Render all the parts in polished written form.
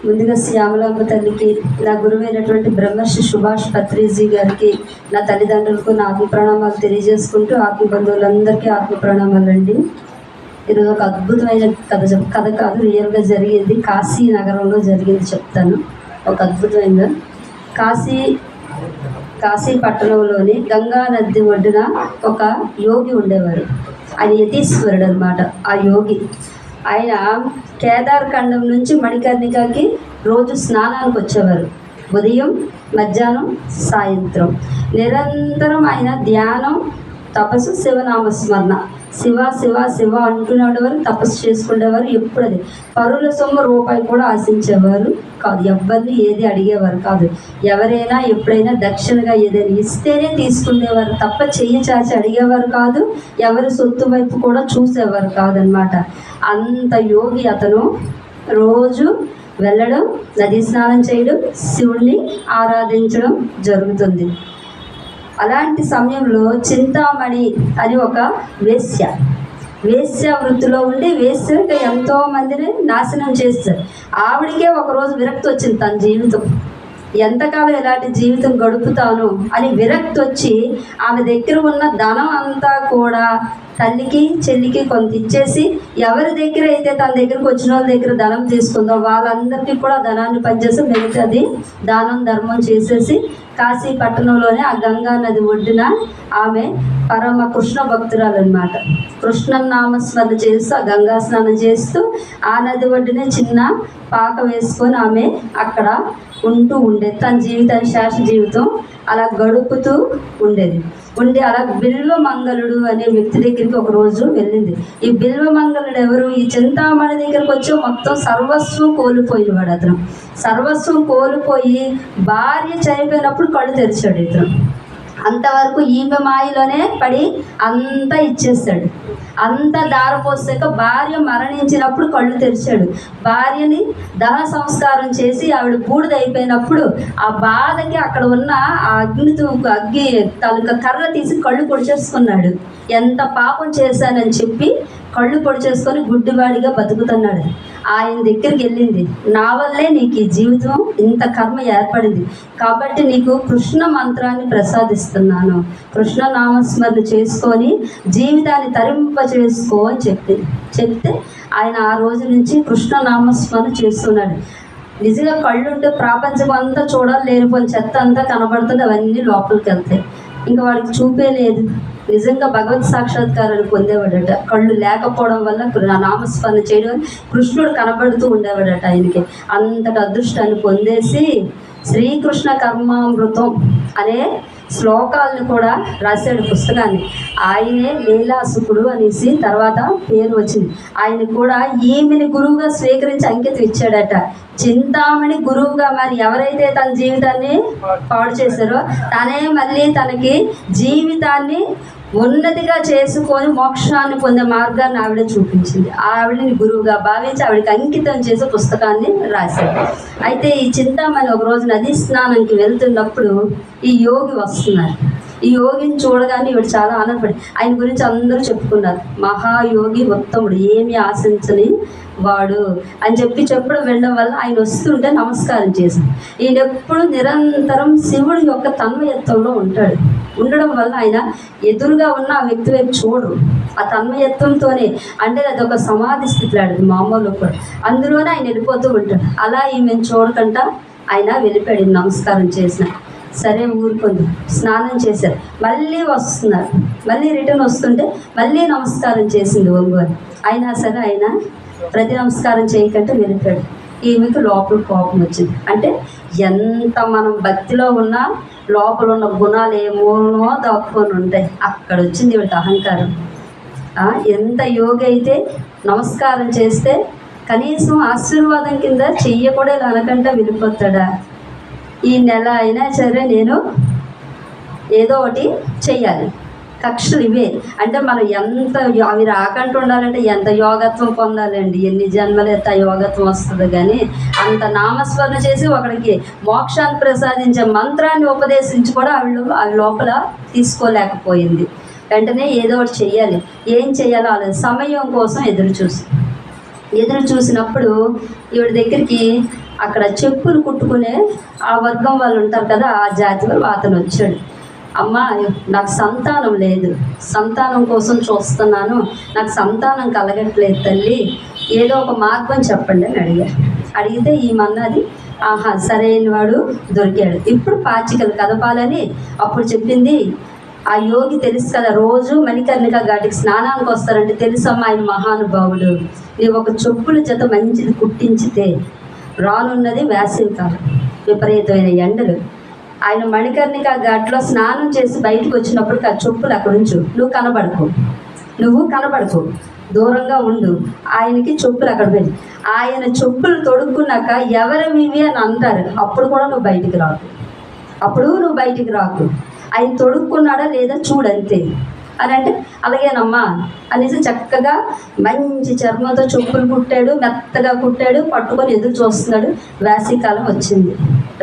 ముందుగా శ్యామలాంబ తల్లికి, నా గురువైనటువంటి బ్రహ్మర్షి సుభాష్ పత్రిజీ గారికి, నా తల్లిదండ్రులకు నా ఆత్మ ప్రణామాలు తెలియజేసుకుంటూ, ఆత్మ బంధువులందరికీ ఆత్మ ప్రణామాలు అండి. ఈరోజు ఒక అద్భుతమైన కథ కాదు, రియల్గా జరిగింది. కాశీ నగరంలో జరిగింది చెప్తాను. ఒక అద్భుతమైన కాశీ పట్టణంలోని గంగా నది ఒడ్డున ఒక యోగి ఉండేవారు. ఆయన యతీశ్వరుడు అనమాట. ఆ యోగి ఆయన కేదార్ ఖండం నుంచి మణికర్ణికకి రోజు స్నానానికి వచ్చేవారు. ఉదయం, మధ్యాహ్నం, సాయంత్రం నిరంతరం ఆయన ధ్యానం, తపస్సు, శివనామస్మరణ, శివ శివ శివ అంటునేవారు, తపస్సు చేసుకునేవారు. ఎప్పుడు అది పరుల సొమ్ము రూపాయి కూడా ఆశించేవారు కాదు, ఎవరిని ఏది అడిగేవారు కాదు. ఎవరైనా ఎప్పుడైనా దక్షిణగా ఏదైనా ఇస్తేనే తీసుకునేవారు తప్ప చెయ్యి చాచి అడిగేవారు కాదు. ఎవరి సొత్తు వైపు కూడా చూసేవారు కాదనమాట. అంత యోగి అతను. రోజు వెళ్ళడం, నదీ స్నానం చేయడం, శివుణ్ణి ఆరాధించడం జరుగుతుంది. అలాంటి సమయంలో చింతామణి అని ఒక వేశ్య వృత్తిలో ఉండి వేశ్యగా ఎంతో మందిని నాశనం చేస్తారు. ఆవిడికే ఒకరోజు విరక్తి వచ్చింది. తన జీవితం ఎంతకాలం ఇలాంటి జీవితం గడుపుతాను అని విరక్తి వచ్చి ఆమె దగ్గర ఉన్న ధనం అంతా కూడా తల్లికి, చెల్లికి కొంత ఇచ్చేసి, ఎవరి దగ్గర అయితే తన దగ్గరకు వచ్చిన వాళ్ళ దగ్గర ధనం తీసుకుందో వాళ్ళందరికీ కూడా ధనాన్ని పనిచేసి మిగతాది దానం ధర్మం చేసేసి కాశీ పట్టణంలోనే ఆ గంగా నది ఒడ్డున ఆమె పరమ కృష్ణ భక్తురాలు అనమాట. కృష్ణ నామస్మరణ చేస్తూ ఆ గంగా స్నానం చేస్తూ ఆ నది ఒడ్డునే చిన్న పాక వేసుకొని ఆమె అక్కడ ఉంటూ ఉండేది. తన జీవితాన్ని, శేష జీవితం అలా గడుపుతూ ఉండేది. అలా బిల్వమంగళుడు అనే వ్యక్తి దగ్గరికి ఒక రోజు వెళ్ళింది. ఈ బిల్వమంగళుడు ఎవరు? ఈ చింతామణి దగ్గరకు వచ్చి మొత్తం సర్వస్వం కోల్పోయినవాడు అతను. సర్వస్వం కోల్పోయి భార్య చనిపోయినప్పుడు కళ్ళు తెరిచాడు ఇతను. అంతవరకు ఈమె మాయలోనే పడి అంతా ఇచ్చేస్తాడు. అంతా దారపోసాక భార్య మరణించినప్పుడు కళ్ళు తెరిచాడు. భార్యని దహ సంస్కారం చేసి ఆవిడ బూడిద అయిపోయినప్పుడు ఆ బాధకి అక్కడ ఉన్న ఆ అగ్గి తాలూకా కర్ర తీసి కళ్ళు పొడిచేసుకున్నాడు. ఎంత పాపం చేశానని చెప్పి కళ్ళు పొడిచేసుకొని గుడ్డివాడిగా బతుకుతున్నాడు. ఆయన దగ్గరికి వెళ్ళింది. నా వల్లే నీకు ఈ జీవితం ఇంత కర్మ ఏర్పడింది కాబట్టి నీకు కృష్ణ మంత్రాన్ని ప్రసాదిస్తున్నాను, కృష్ణ నామస్మరణ చేసుకొని జీవితాన్ని తరింపచేసుకో అని చెప్తే ఆయన ఆ రోజు నుంచి కృష్ణ నామస్మరణ చేస్తున్నాడు. నిజంగా కళ్ళుంటే ప్రపంచం అంతా చూడాలి, లేనిపోయిన చెత్త అంతా కనబడుతుంది, అవన్నీ లోపలికి వెళ్తాయి. ఇంకా వాడికి చూపే లేదు. నిజంగా భగవత్ సాక్షాత్కారాన్ని పొందేవాడట. కళ్ళు లేకపోవడం వల్ల నామస్మరణ చేయడం వల్ల కృష్ణుడు కనబడుతూ ఉండేవాడట. ఆయనకి అంతటి అదృష్టాన్ని పొందేసి శ్రీకృష్ణ కర్మామృతం అనే శ్లోకాలను కూడా రాశాడు పుస్తకాన్ని. ఆయనే లీలాసుకుడు అనేసి తర్వాత పేరు వచ్చింది. ఆయన కూడా ఈమెని గురువుగా స్వీకరించి అంకితం ఇచ్చాడట. చింతామణి గురువుగా మరి ఎవరైతే తన జీవితాన్ని పాడు చేశారో తనే మళ్ళీ తనకి జీవితాన్ని ఉన్నతిగా చేసుకొని మోక్షాన్ని పొందే మార్గాన్ని ఆవిడ చూపించింది. ఆవిడని గురువుగా భావించి ఆవిడకి అంకితం చేసే పుస్తకాన్ని రాశాడు. అయితే ఈ చింతామణి ఒక రోజు నదీ స్నానానికి వెళ్తున్నప్పుడు ఈ యోగి వస్తున్నారు. ఈ యోగిని చూడగానే ఈవిడ చాలా ఆనందపడి ఆయన గురించి అందరూ చెప్పుకున్నారు. మహాయోగి, ఉత్తముడు, ఏమి ఆశించని వాడు అని చెప్పడం వెళ్ళడం వల్ల ఆయన వస్తుంటే నమస్కారం చేశాను. ఈయన ఎప్పుడు నిరంతరం శివుడి యొక్క తన్మయత్వంలో ఉండడం వల్ల ఆయన ఎదురుగా ఉన్న ఆ వ్యక్తి వైపు చూడరు. ఆ తన్మయత్వంతోనే, అంటే అది ఒక సమాధి స్థితిలో ఆడదు మామూలు కూడా, అందులోనే ఆయన వెళ్ళిపోతూ ఉంటాడు. అలా ఈమెను చూడకుండా ఆయన వెళ్ళిపోయాడు. నమస్కారం చేసిన సరే ఊరుకుంది. స్నానం చేశారు, మళ్ళీ వస్తున్నారు. మళ్ళీ రిటర్న్ వస్తుంటే మళ్ళీ నమస్కారం చేసింది ఒంగోని. అయినా సరే ఆయన ప్రతి నమస్కారం చేయకంటే వెళ్ళిపోయాడు. ఈమెకు లోపల కోపం వచ్చింది. అంటే ఎంత మనం భక్తిలో ఉన్నా లోపల ఉన్న గుణాలు ఏమోనో దాక్కుని ఉంటాయి. అక్కడ వచ్చింది వీళ్ళకి అహంకారం. ఎంత యోగి అయితే నమస్కారం చేస్తే కనీసం ఆశీర్వాదం కింద చెయ్యకూడే అనకంటే వెళ్ళిపోతాడా? ఈ నెల అయినా సరే నేను ఏదో ఒకటి చెయ్యాలి. కక్షలు ఇవే. అంటే మనం ఎంత అవి రాకుండా ఉండాలంటే ఎంత యోగత్వం పొందాలండి, ఎన్ని జన్మలు ఎత్తే యోగత్వం వస్తుంది. కానీ అంత నామస్మరణ చేసి ఒకడికి మోక్షాన్ని ప్రసాదించే మంత్రాన్ని ఉపదేశించి కూడా అవి లోపల తీసుకోలేకపోయింది. వెంటనే ఏదో ఒకటి చెయ్యాలి. ఏం చెయ్యాలో అలా సమయం కోసం ఎదురు చూసినప్పుడు ఈవిడ దగ్గరికి అక్కడ చెప్పులు కుట్టుకునే ఆ వర్గం వాళ్ళు ఉంటారు కదా, ఆ జాతి వాళ్ళు అతను వచ్చాడు. అమ్మ, నాకు సంతానం లేదు, సంతానం కోసం చూస్తున్నాను, నాకు సంతానం కలగట్లేదు తల్లి, ఏదో ఒక మార్గం చెప్పండి అని అడిగితే ఈమన్నది, ఆహా సరైన వాడు దొరికాడు, ఇప్పుడు పాచికలు కదపాలని అప్పుడు చెప్పింది. ఆ యోగి తెలుసు కదా, రోజు మణికర్ణిక ఘాటికి స్నానానికి వస్తారంటే తెలుసమ్మా, ఆయన మహానుభావుడు. నీవు ఒక చెప్పుల జత మంచిది కుట్టించితే, రానున్నది వేసవి కాలం, విపరీతమైన ఎండలు. ఆయన మణికర్ణిక ఘాట్లో స్నానం చేసి బయటకు వచ్చినప్పటికి ఆ చెప్పులు అక్కడ ఉంచు, నువ్వు కనబడకు, దూరంగా ఉండు. ఆయనకి చెప్పులు అక్కడ పెట్టి, ఆయన చెప్పులు తొడుక్కున్నాక ఎవరివి అని అంటారు, అప్పుడు కూడా నువ్వు బయటికి రాకు, ఆయన తొడుక్కున్నాడా లేదా చూడంతే అని అంటే, అలాగేనమ్మా అనేసి చక్కగా మంచి చర్మంతో చెప్పులు కుట్టాడు, మెత్తగా కుట్టాడు, పట్టుకొని ఎదురు చూస్తున్నాడు. వేసవికాలం వచ్చింది.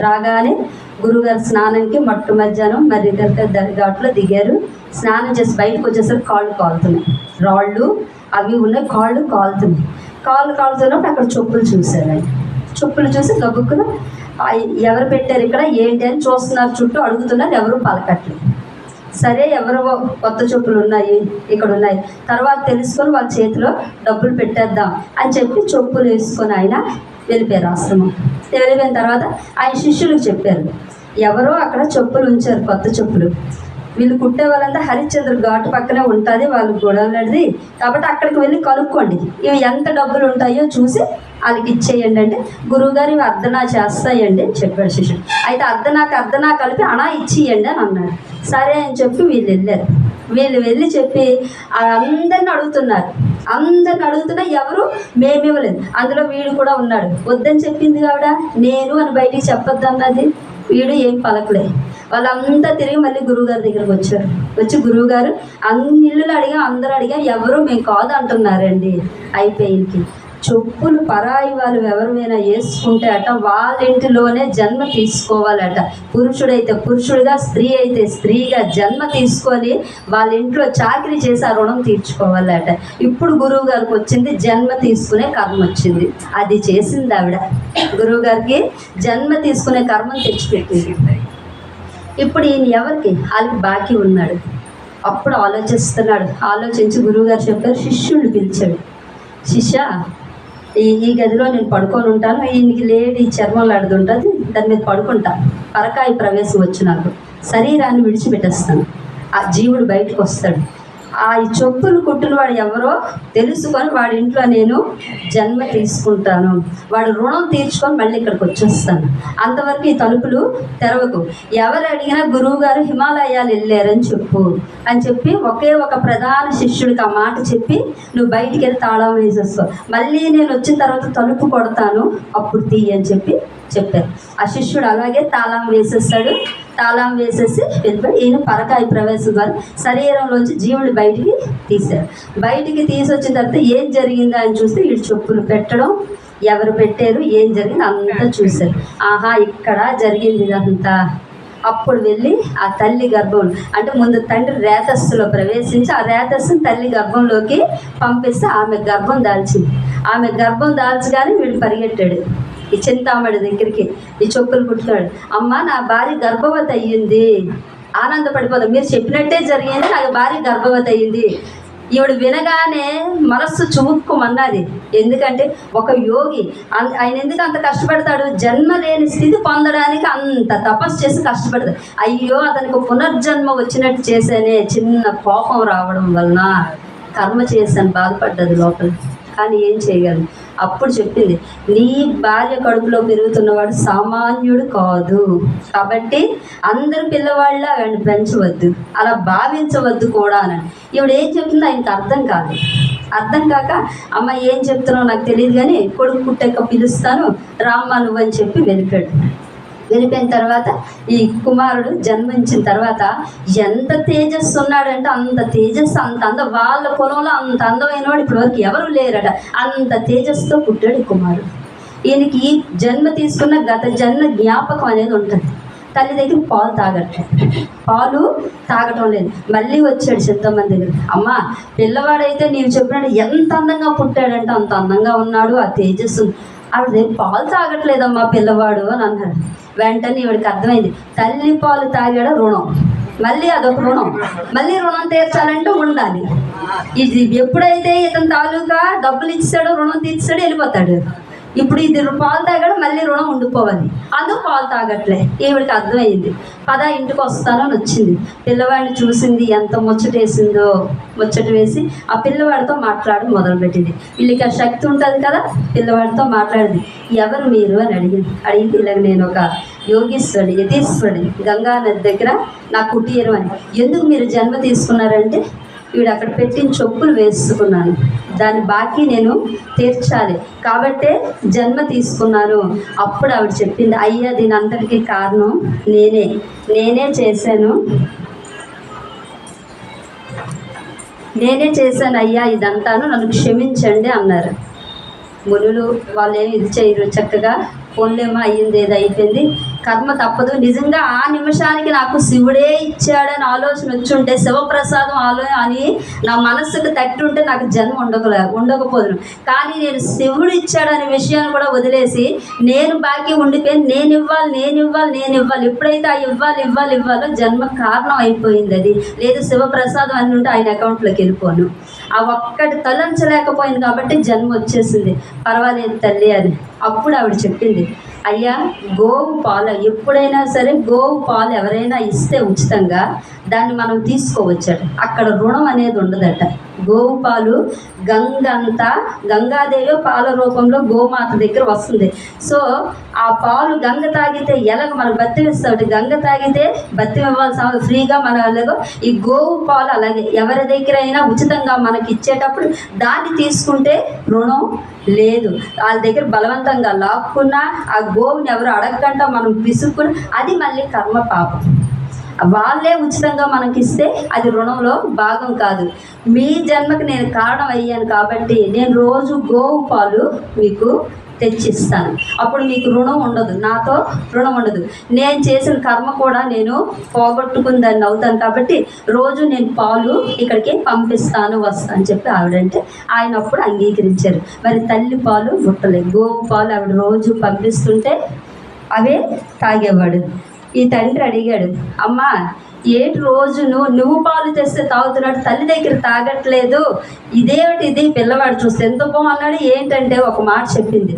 రాగానే గురువుగారు స్నానానికి మట్టు మధ్యాహ్నం మరి ఘాట్లో దిగారు. స్నానం చేసి బయటకు వచ్చేసరికి కాళ్ళు కాలుతున్నాయి, రాళ్ళు అవి ఉన్నాయి, కాళ్ళు కాలుతున్నప్పుడు అక్కడ చెప్పులు చూశారు. ఆయన చెప్పులు చూసి గబుక్కున ఎవరు పెట్టారు ఇక్కడ ఏంటి అని చూస్తున్నారు, చుట్టూ అడుగుతున్నారు, ఎవరు పలకట్లేదు. సరే ఎవరో కొత్త చెప్పులు ఇక్కడ ఉన్నాయి, తర్వాత తెలుసుకొని వాళ్ళ చేతిలో డబ్బులు పెట్టేద్దాం అని చెప్పి చెప్పులు వేసుకొని ఆయన వెళ్ళిపోయారు ఆశ్రమం. వెళ్ళిపోయిన తర్వాత ఆయన శిష్యులకు చెప్పారు, ఎవరో అక్కడ చెప్పులు ఉంచారు, కొత్త చెప్పులు, వీళ్ళు కుట్టే వాళ్ళంతా హరిశ్చంద్ర ఘాటు పక్కనే ఉంటుంది వాళ్ళు గొడవలది, కాబట్టి అక్కడికి వెళ్ళి కనుక్కోండి, ఇవి ఎంత డబ్బులు ఉంటాయో చూసి వాళ్ళకి ఇచ్చేయండి అంటే, గురువుగారు ఇవి అర్ధనా చేస్తాయండి అని చెప్పాడు శిష్యుడు. అయితే అర్ధనా కలిపి అనా ఇచ్చేయండి అని అన్నాడు. సరే అని చెప్పి వీళ్ళు వెళ్ళారు. వీళ్ళు వెళ్ళి చెప్పి అందరిని అడుగుతున్నా ఎవరు మేమివ్వలేదు. అందులో వీడు కూడా ఉన్నాడు. వద్దని చెప్పింది కావిడ, నేను అని బయటికి చెప్పొద్దు అన్నది. వీడు ఏం పలకలే. వాళ్ళంతా తిరిగి మళ్ళీ గురువుగారి దగ్గరకు వచ్చారు. వచ్చి గురువుగారు అన్ని ఇల్లులు అందరూ అడిగాం, ఎవరు మేము కాదు అంటున్నారండి. అయిపోయింది. చెప్పులు పరాయి వాళ్ళు ఎవరిమైనా వేసుకుంటే అట వాళ్ళ ఇంటిలోనే జన్మ తీసుకోవాలట. పురుషుడైతే పురుషుడిగా, స్త్రీ అయితే స్త్రీగా జన్మ తీసుకొని వాళ్ళ ఇంట్లో చాకరీ చేసి ఆ రుణం తీర్చుకోవాలట. ఇప్పుడు గురువు గారికి వచ్చింది జన్మ తీసుకునే కర్మ వచ్చింది. అది చేసింది ఆవిడ. గురువు గారికి జన్మ తీసుకునే కర్మను తెచ్చిపెట్టింది. ఇప్పుడు ఈయన ఎవరికి? వాళ్ళకి బాకీ ఉన్నాడు. అప్పుడు ఆలోచించి గురువుగారు చెప్పారు, శిష్యుడిని పిలిచాడు. శిష్య, ఈ గదిలో నేను పడుకొని ఉంటాను, ఈయనకి లేడీ చర్మం లాడుతుంటుంది, దాని మీద పడుకుంటా, పరకాయ ప్రవేశం వచ్చి నాకు శరీరాన్ని విడిచిపెట్టేస్తాను, ఆ జీవుడు బయటకు వస్తాడు. ఆ చెప్పులు కుట్టిన వాడు ఎవరో తెలుసుకొని వాడి ఇంట్లో నేను జన్మ తీసుకుంటాను, వాడు రుణం తీర్చుకొని మళ్ళీ ఇక్కడికి వచ్చేస్తాను, అంతవరకు ఈ తలుపులు తెరవకు. ఎవరు అడిగినా గురువు గారు హిమాలయాలు వెళ్ళారని చెప్పు అని చెప్పి ఒకే ఒక ప్రధాన శిష్యుడికి ఆ మాట చెప్పి, నువ్వు బయటికి వెళ్ళి తాళం వేసేస్తావు, మళ్ళీ నేను వచ్చిన తర్వాత తలుపు కొడతాను, అప్పుడు తీయి అని చెప్పారు. ఆ శిష్యుడు అలాగే తాళం వేసేసి వెళ్ళిపోయి ఈయన పరకాయ ప్రవేశం ద్వారా శరీరంలోంచి జీవుని బయటికి తీశారు. బయటికి తీసొచ్చిన తర్వాత ఏం జరిగిందో అని చూస్తే వీడు చెప్పులు పెట్టడం, ఎవరు పెట్టారు, ఏం జరిగింది అంతా చూశారు. ఆహా, ఇక్కడ జరిగింది ఇదంతా. అప్పుడు వెళ్ళి ఆ తల్లి గర్భం అంటే ముందు తండ్రి రేతస్సులో ప్రవేశించి ఆ రేతస్సుని తల్లి గర్భంలోకి పంపిస్తే ఆమె గర్భం దాల్చింది. ఆమె గర్భం దాల్చగానే వీడు పరిగెట్టాడు ఈ చింతామణి దగ్గరికి, ఈ చెప్పులు కుట్టుకున్నాడు. అమ్మ, నా భార్య గర్భవతి అయ్యింది. ఆనందపడిపోతాం, మీరు చెప్పినట్టే జరిగింది, నాకు భార్య గర్భవతి అయ్యింది. ఈవిడ వినగానే మనస్సు చుముక్కుమన్నది. ఎందుకంటే ఒక యోగి ఆయన ఎందుకు అంత కష్టపడతాడు? జన్మ లేని స్థితి పొందడానికి అంత తపస్సు చేసి కష్టపడతాడు. అయ్యో, అతనికి పునర్జన్మ వచ్చినట్టు చేసేనే, చిన్న కోపం రావడం వలన కర్మ చేశాను, బాధపడ్డది లోపల. కానీ ఏం చేయగలను? అప్పుడు చెప్పింది, నీ భార్య కడుపులో పెరుగుతున్నవాడు సామాన్యుడు కాదు, కాబట్టి అందరు పిల్లవాళ్ళ ఆయన పెంచవద్దు, అలా భావించవద్దు కూడా అని. ఈవిడ ఏం చెప్తుందో ఆయనకు అర్థం కాక, అమ్మ ఏం చెప్తున్నావు నాకు తెలియదు కానీ కొడుకు పుట్టాక పిలుస్తాను, రామ్మ నువ్వు అని చెప్పి వెళ్ళిపోయిన తర్వాత ఈ కుమారుడు జన్మించిన తర్వాత ఎంత తేజస్సు ఉన్నాడంటే అంత తేజస్సు, అంత వాళ్ళ పొలంలో అంత అందమైన వాడు ఇప్పటివరకు ఎవరు లేరట. అంత తేజస్సుతో పుట్టాడు ఈ కుమారుడు. ఈయనకి జన్మ తీసుకున్న గత జన్మ జ్ఞాపకం అనేది ఉంటుంది. తల్లి దగ్గర పాలు తాగటం లేదు. మళ్ళీ వచ్చాడు చింతమంది దగ్గర, అమ్మ పిల్లవాడైతే నీవు చెప్పినట్టు ఎంత అందంగా పుట్టాడంటే అంత అందంగా ఉన్నాడు, ఆ తేజస్సు. ఆవిడ పాలు తాగట్లేదమ్మా పిల్లవాడు అని అన్నాడు. వెంటనే ఈవిడికి అర్థమైంది, తల్లి పాలు తాగాడ రుణం, మళ్ళీ అదొక రుణం, మళ్ళీ రుణం తీర్చాలంటే ఉండాలి. ఇది ఎప్పుడైతే ఇతని తాలూకా డబ్బులు ఇచ్చాడో రుణం తీర్చాడో వెళ్ళిపోతాడు. ఇప్పుడు ఇది పాలు తాగాడు, మళ్ళీ రుణం ఉండిపోవాలి, అందుకు పాలు తాగట్లే. ఈవిడికి అర్థమైంది. పదా ఇంటికి వస్తాను అని వచ్చింది. పిల్లవాడిని చూసింది, ఎంత ముచ్చటేసిందో. ముచ్చట వేసి ఆ పిల్లవాడితో మొదలుపెట్టింది. వీళ్ళకి ఆ శక్తి ఉంటుంది కదా, పిల్లవాడితో మాట్లాడింది. ఎవరు మీరు అని అడిగింది. ఇలాగ నేను ఒక యోగీశ్వరుడి, యతీశ్వరుడి, గంగా నది దగ్గర నా కుటీరం అని. ఎందుకు మీరు జన్మ తీసుకున్నారంటే, వీడు అక్కడ పెట్టిన చెప్పులు వేసుకున్నాను, దాని బాకీ నేను తీర్చాలి కాబట్టే జన్మ తీసుకున్నాను. అప్పుడు ఆవిడ చెప్పింది, అయ్యా దీని అంతటికీ కారణం నేనే చేశాను అయ్యా ఇదంతాను, నన్ను క్షమించండి అన్నారు. మునులు వాళ్ళు ఏమి ఇది చేయరు, చక్కగా పోన్లేమో అయ్యింది, ఏది అయిపోయింది, కర్మ తప్పదు. నిజంగా ఆ నిమిషానికి నాకు శివుడే ఇచ్చాడని ఆలోచన వచ్చుంటే, శివప్రసాదం అని నా మనస్సుకు తట్టి ఉంటే నాకు జన్మ ఉండకపోదును. కానీ నేను శివుడు ఇచ్చాడనే విషయాన్ని కూడా వదిలేసి నేను బాకీ ఉండిపోయి నేను ఇవ్వాలి. ఎప్పుడైతే ఆ ఇవ్వాలో జన్మ కారణం అయిపోయింది. అది లేదు శివప్రసాదం అని ఉంటే ఆయన అకౌంట్లోకి వెళ్ళిపోను. ఆ ఒక్కటి తలంచలేకపోయింది కాబట్టి జన్మ వచ్చేసింది. పర్వాలేదు తల్లి అని. అప్పుడు ఆవిడ చెప్పింది, అయ్యా గోవు పాలు ఎప్పుడైనా సరే, గోవు పాలు ఎవరైనా ఇస్తే ఉచితంగా దాన్ని మనం తీసుకోవచ్చట. అక్కడ రుణం అనేది ఉండదట. గోవు పాలు గంగాదేవి పాల రూపంలో గోమాత దగ్గర వస్తుంది. సో ఆ పాలు గంగ తాగితే ఎలాగ మనకు బత్తి ఇస్తాడు, గంగ తాగితే బత్తి ఇవ్వాల్సిన ఫ్రీగా మన అలాగో ఈ గోవు పాలు అలాగే ఎవరి దగ్గర అయినా ఉచితంగా మనకి ఇచ్చేటప్పుడు దాన్ని తీసుకుంటే రుణం లేదు. వాళ్ళ దగ్గర బలవంతంగా లాక్కున్నా ఆ గోవుని ఎవరు అడగకుండా మనం పిసుక్కుని అది మళ్ళీ కర్మ పాపం. వాళ్ళే ఉచితంగా మనకిస్తే అది రుణంలో భాగం కాదు. మీ జన్మకి నేను కారణం అయ్యాను కాబట్టి నేను రోజు గోవు పాలు మీకు తెచ్చిస్తాను. అప్పుడు మీకు రుణం ఉండదు, నాతో రుణం ఉండదు. నేను చేసిన కర్మ కూడా నేను పోగొట్టుకుని దాన్ని అవుతాను కాబట్టి రోజు నేను పాలు ఇక్కడికి పంపిస్తాను వస్తాను చెప్పి ఆవిడంటే ఆయన అప్పుడు అంగీకరించారు. మరి తల్లి పాలు ముట్టలేదు, గోవు పాలు ఆవిడ రోజు పంపిస్తుంటే అవే తాగేవాడు. ఈ తండ్రి అడిగాడు, అమ్మా ఏంటి రోజు నువ్వు పాలు తెస్తే తాగుతున్నాడు, తల్లి దగ్గర తాగట్లేదు, ఇదేమిటి పిల్లవాడు చూస్తే ఎంత బాగున్నాడు. ఏంటంటే ఒక మాట చెప్పింది,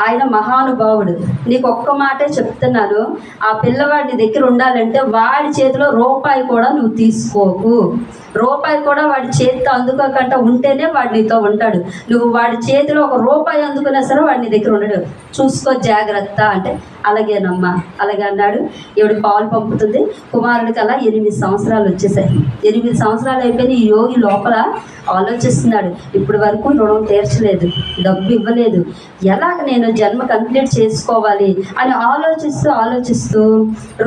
ఆయన మహానుభావుడు, నీకు ఒక్క మాటే చెప్తున్నాను, ఆ పిల్లవాడి దగ్గర ఉండాలంటే వాడి చేతిలో రూపాయి కూడా నువ్వు తీసుకోకు, రూపాయి కూడా వాడి చేతితో అందుకోకుండా ఉంటేనే వాడు నీతో ఉంటాడు. నువ్వు వాడి చేతిలో ఒక రూపాయి అందుకున్నా సరే వాడి నీ దగ్గర ఉండడు, చూసుకో జాగ్రత్త అంటే అలాగేనమ్మా అలాగే అన్నాడు. ఈవిడ పాలు పంపుతుంది. కుమారుడికి అలా 8 సంవత్సరాలు వచ్చేసాయి. 8 సంవత్సరాలు అయిపోయి ఈ యోగి లోపల ఆలోచిస్తున్నాడు, ఇప్పటి వరకు రుణం తీర్చలేదు, డబ్బు ఇవ్వలేదు, ఎలాగ నేను జన్మ కంప్లీట్ చేసుకోవాలి అని ఆలోచిస్తూ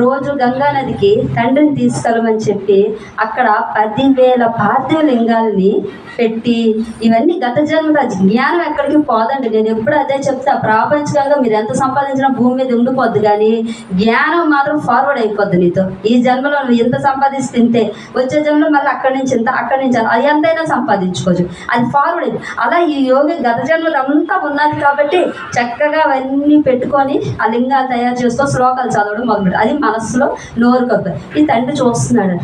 రోజు గంగా నదికి తండ్రిని తీసుకెళ్ళమని చెప్పి అక్కడ 10,000 పార్థివ లింగాలని పెట్టి, ఇవన్నీ గత జన్మ జ్ఞానం ఎక్కడికి పోదండి. నేను ఎప్పుడు అదే చెప్తా, ప్రాపంచికంగా మీరు ఎంత సంపాదించినా భూమి మీద ఉండిపోద్ది, కానీ జ్ఞానం మాత్రం ఫార్వర్డ్ అయిపోద్ది నీతో. ఈ జన్మలో నువ్వు ఎంత సంపాదిస్తుంటే వచ్చే జన్మలో మళ్ళీ అక్కడి నుంచి అది ఎంతైనా సంపాదించుకోవచ్చు, అది ఫార్వర్డ్ అయిపోయి. అలా ఈ యోగి గత జన్మలు అంతా ఉన్నది కాబట్టి చక్కగా అవన్నీ పెట్టుకొని ఆ లింగాలు తయారు చేసుకో, శ్లోకాలు చదవడం మొదలుపెట్టు. అది మనస్సులో నోరు కప్ప. ఈ తండ్రి చూస్తున్నాడు,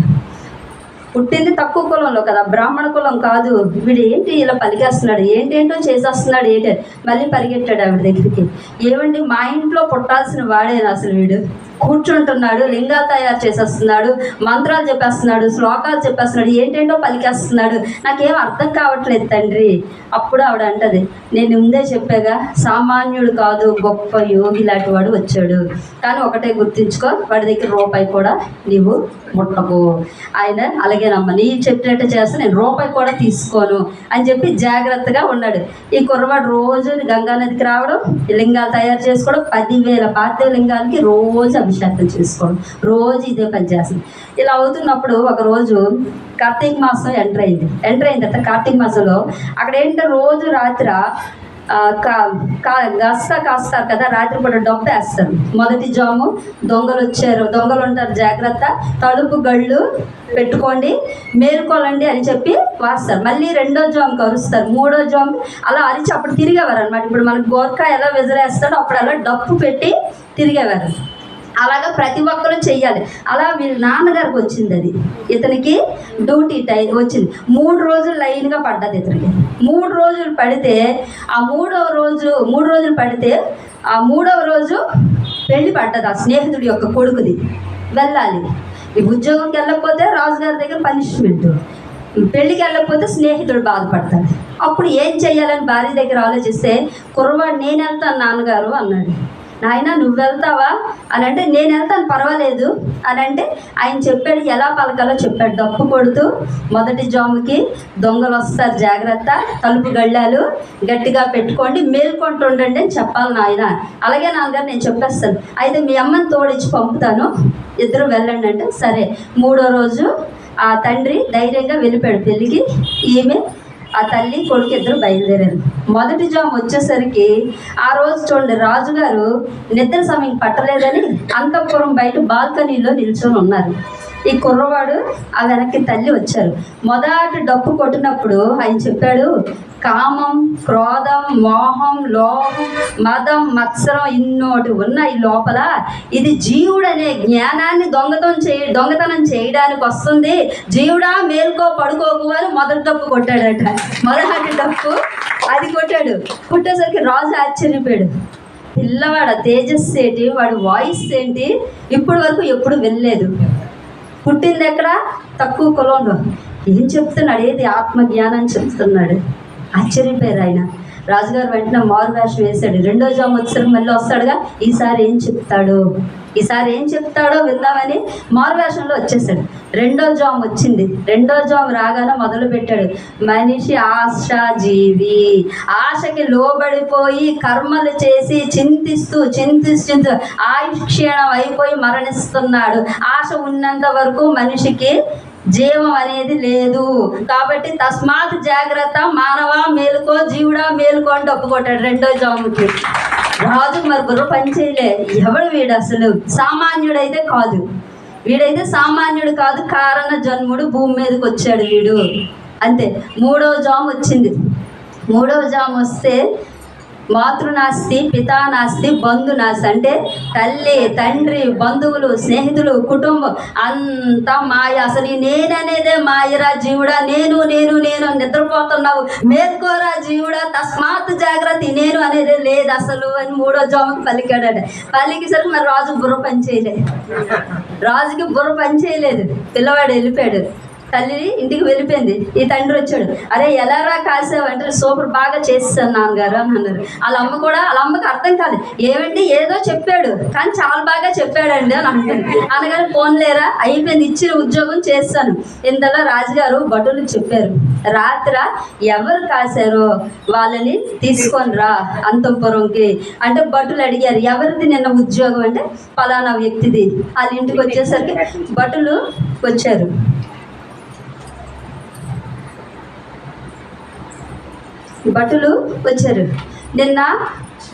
పుట్టింది తక్కువ కులంలో కదా, బ్రాహ్మణ కులం కాదు, వీడు ఏంటి ఇలా పలికేస్తున్నాడు, ఏంటేంటో చేసేస్తున్నాడు, ఏంటి మళ్ళీ పరిగెట్టాడు ఆవిడ దగ్గరికి. ఏమండి మా ఇంట్లో పుట్టాల్సిన వాడేనా అసలు వీడు, కూర్చుంటున్నాడు, లింగాలు తయారు చేసేస్తున్నాడు, మంత్రాలు చెప్పేస్తున్నాడు, శ్లోకాలు చెప్పేస్తున్నాడు, ఏంటేంటో పలికేస్తున్నాడు, నాకేం అర్థం కావట్లేదు తండ్రి. అప్పుడు ఆవిడ అంటది, నేను ముందే చెప్పాగా సామాన్యుడు కాదు, గొప్ప యోగి లాంటి వాడు వచ్చాడు, కానీ ఒకటే గుర్తించుకో, వాడి దగ్గర రూపాయి కూడా నీవు ముట్టకు. ఆయన అలాగేనమ్మా నీ చెప్పినట్టు చేస్తే నేను రూపాయి కూడా తీసుకోను అని చెప్పి జాగ్రత్తగా ఉన్నాడు. ఈ కుర్రవాడు రోజు గంగా నదికి రావడం, లింగాలు తయారు చేసుకోవడం, 10,000 పార్థివ లింగాలకి రోజు అభిషేకం చేసుకోవడం, రోజు ఇదే పని చేస్తుంది. ఇలా అవుతున్నప్పుడు ఒకరోజు కార్తీక మాసం ఎంటర్ అయింది. తర్వాత కార్తీక మాసంలో అక్కడ ఏంటంటే రోజు రాత్రి కాస్తారు కదా, రాత్రిపూట డప్పు వేస్తారు. మొదటి జాము దొంగలు వచ్చారు, దొంగలు ఉంటారు జాగ్రత్త, తలుపు గళ్ళు పెట్టుకోండి, మేల్కోలండి అని చెప్పి వాస్తారు. మళ్ళీ రెండో జాముకి అరుస్తారు, మూడో జాము అలా అరిచి అప్పుడు తిరిగేవారు అనమాట. ఇప్పుడు మనకు గోర్ఖా ఎలా విజరేస్తాడో అప్పుడు అలా డప్పు పెట్టి తిరిగేవారు. అలాగా ప్రతి ఒక్కరు చెయ్యాలి. అలా వీళ్ళ నాన్నగారికి వచ్చింది అది, ఇతనికి డ్యూటీ టైం వచ్చింది. 3 రోజులు లైన్గా పడ్డది ఇతనికి. 3 రోజులు పడితే ఆ 3వ రోజు పడితే ఆ 3వ రోజు పెళ్లి పడ్డది ఆ స్నేహితుడి యొక్క కొడుకుది. వెళ్ళాలి, ఈ ఉద్యోగంకి వెళ్ళకపోతే రాజుగారి దగ్గర పనిష్మెంట్, పెళ్ళికి వెళ్ళకపోతే స్నేహితుడు బాధపడతాడు. అప్పుడు ఏం చెయ్యాలని భార్య దగ్గర ఆలోచిస్తే, కుర్రవాడు నేను వెళ్తాను నాన్నగారు అన్నాడు. నాయన నువ్వు వెళ్తావా అని అంటే, నేను వెళ్తాను పర్వాలేదు అని అంటే, ఆయన చెప్పాడు ఎలా పలకాలో చెప్పాడు. డప్పు కొడుతూ మొదటి జాముకి దొంగలు వస్తారు జాగ్రత్త, తలుపు గళ్ళాలు గట్టిగా పెట్టుకోండి, మేల్కొంటూ ఉండండి అని చెప్పాలి నాయన. అలాగే నాన్నగారు నేను చెప్పేస్తాను, అయితే మీ అమ్మని తోడిచ్చి పంపుతాను, ఇద్దరు వెళ్ళండి అంటే సరే. 3వ రోజు ఆ తండ్రి ధైర్యంగా వెళ్ళిపోయాడు పెళ్ళికి. ఈమె ఆ తల్లి కొడుకు ఇద్దరు బయలుదేరారు. మొదటి జాము వచ్చేసరికి ఆ రోజు చూడండి, రాజుగారు నిద్ర సమయం పట్టలేదని అంతఃపురం బయట బాల్కనీలో నిల్చొని ఉన్నారు. ఈ కుర్రవాడు ఆ వెనక్కి తల్లి వచ్చారు. మొదటి డప్పు కొట్టినప్పుడు ఆయన చెప్పాడు, కామం, క్రోధం, మోహం, లోహం, మదం, మత్సరం ఇన్నోటి ఉన్నాయి లోపల. ఇది జీవుడనే జ్ఞానాన్ని దొంగతనం చేయడానికి వస్తుంది. జీవుడా మేల్కో పడుకోకు అని మొదటి డప్పు కొట్టాడట. మొదటి డప్పు అది కొట్టాడు. కొట్టేసరికి రాజు ఆశ్చర్యపోయాడు. పిల్లవాడు తేజస్సు ఏంటి, వాడి వాయిస్ ఏంటి, ఇప్పటి వరకు ఎప్పుడు వెళ్ళలేదు. పుట్టింది ఎక్కడ, తక్కువ కులంలో. ఏం చెప్తున్నాడు, ఏది ఆత్మజ్ఞానం చెప్తున్నాడు. ఆశ్చర్యపోయారు ఆయన. రాజుగారు వెంటనే మారు వేషం వేశాడు. రెండో జాము వచ్చేసరికి మళ్ళీ వస్తాడుగా, ఈసారి ఏం చెప్తాడో విందామని మారు వేషంలో వచ్చేసాడు. రెండో జాము వచ్చింది. రెండో జాము రాగానే మొదలు పెట్టాడు, మనిషి ఆశాజీవి, ఆశకి లోబడిపోయి కర్మలు చేసి చింతిస్తూ ఆయుష్ క్షీణం అయిపోయి మరణిస్తున్నాడు. ఆశ ఉన్నంత వరకు మనిషికి జీవం అనేది లేదు. కాబట్టి తస్మాత్ జాగ్రత్త, మానవా మేలుకో, జీవుడా మేలుకో అని ఒప్పుకొట్టాడు రెండో జాముకి. రాజు మరి బుర్ర పనిచేయలే. ఎవడు వీడు అసలు, సామాన్యుడైతే కాదు, వీడైతే సామాన్యుడు కాదు, కారణ జన్ముడు, భూమి మీదకి వచ్చాడు వీడు అంతే. 3వ జాము వచ్చింది. 3వ జాము వస్తే మాతృనాస్తి, పితానాస్తి, బంధునాస్తి, అంటే తల్లి, తండ్రి, బంధువులు, స్నేహితులు, కుటుంబం అంతా మాయ. అసలు ఈ నేననేదే మాయరా జీవుడా, నేను నిద్రపోతున్నావు, మేల్కోరా జీవుడా, తస్మాత్ జాగ్రత్త, నేను అనేది లేదు అసలు అని 3వ జాముకి పలికాడట. పలికేసరికి మరి రాజుకి బుర్ర పనిచేయలేదు. పిల్లవాడు వెళ్ళిపోయాడు. తల్లి ఇంటికి వెళ్ళిపోయింది. ఈ తండ్రి వచ్చాడు, అరే ఎలారా కాసావంటే, సూపర్ బాగా చేస్తాను నాన్నగారు అని అన్నారు. వాళ్ళ అమ్మకి అర్థం కాదు, ఏమండి ఏదో చెప్పాడు కానీ చాలా బాగా చెప్పాడండి అని అంటుంది. అనగానే పోన్లేరా, అయిపోయింది, ఇచ్చిన ఉద్యోగం చేస్తాను. ఇంతలో రాజుగారు భటులు చెప్పారు, రాత్ర ఎవరు కాశారో వాళ్ళని తీసుకొని రా అంతఃపురంకి అంటే. భటులు అడిగారు, ఎవరిది నిన్న ఉద్యోగం అంటే, ఫలానా వ్యక్తిది. వాళ్ళ ఇంటికి వచ్చేసరికి భటులు వచ్చారు. నిన్న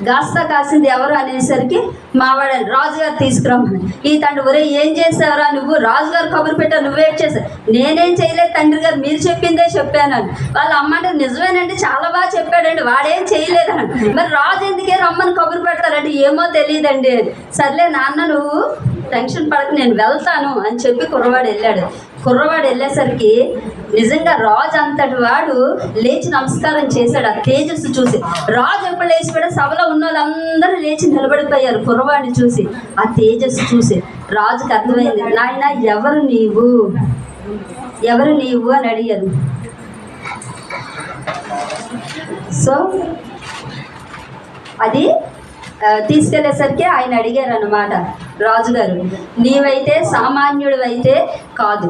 గాస్తా కాసింది ఎవరు అనేసరికి మావాడు రాజుగారు తీసుకురమ్మని. ఈ తండ్రి, ఒరే ఏం చేసావురా నువ్వు, రాజుగారు కబురు పెట్టా, నువ్వేం చేసావు. నేనేం చేయలేదు తండ్రి గారు, మీరు చెప్పిందే చెప్పానని. వాళ్ళ అమ్మ అంటే, నిజమేనండి చాలా బాగా చెప్పాడండి, వాడేం చేయలేదని. మరి రాజు ఎందుకే రమ్మని కబురు పెడతారంటే, ఏమో తెలియదండి. సర్లే నాన్న నువ్వు టెన్షన్ పడక, నేను వెళ్తాను అని చెప్పి కుర్రవాడు వెళ్ళేసరికి నిజంగా రాజు అంతటి వాడు లేచి నమస్కారం చేశాడు. ఆ తేజస్సు చూసి రాజు ఎప్పుడు లేచిపోయాడు, సభలో ఉన్న వాళ్ళందరూ లేచి నిలబడిపోయారు కుర్రవాడిని చూసి. ఆ తేజస్సు చూసి రాజుకి అర్థమైంది, నాయన ఎవరు నీవు అని అడిగారు. సో అది తీసుకెళ్లేసరికి ఆయన అడిగారు అన్నమాట రాజుగారు, నీవైతే సామాన్యుడు అయితే కాదు,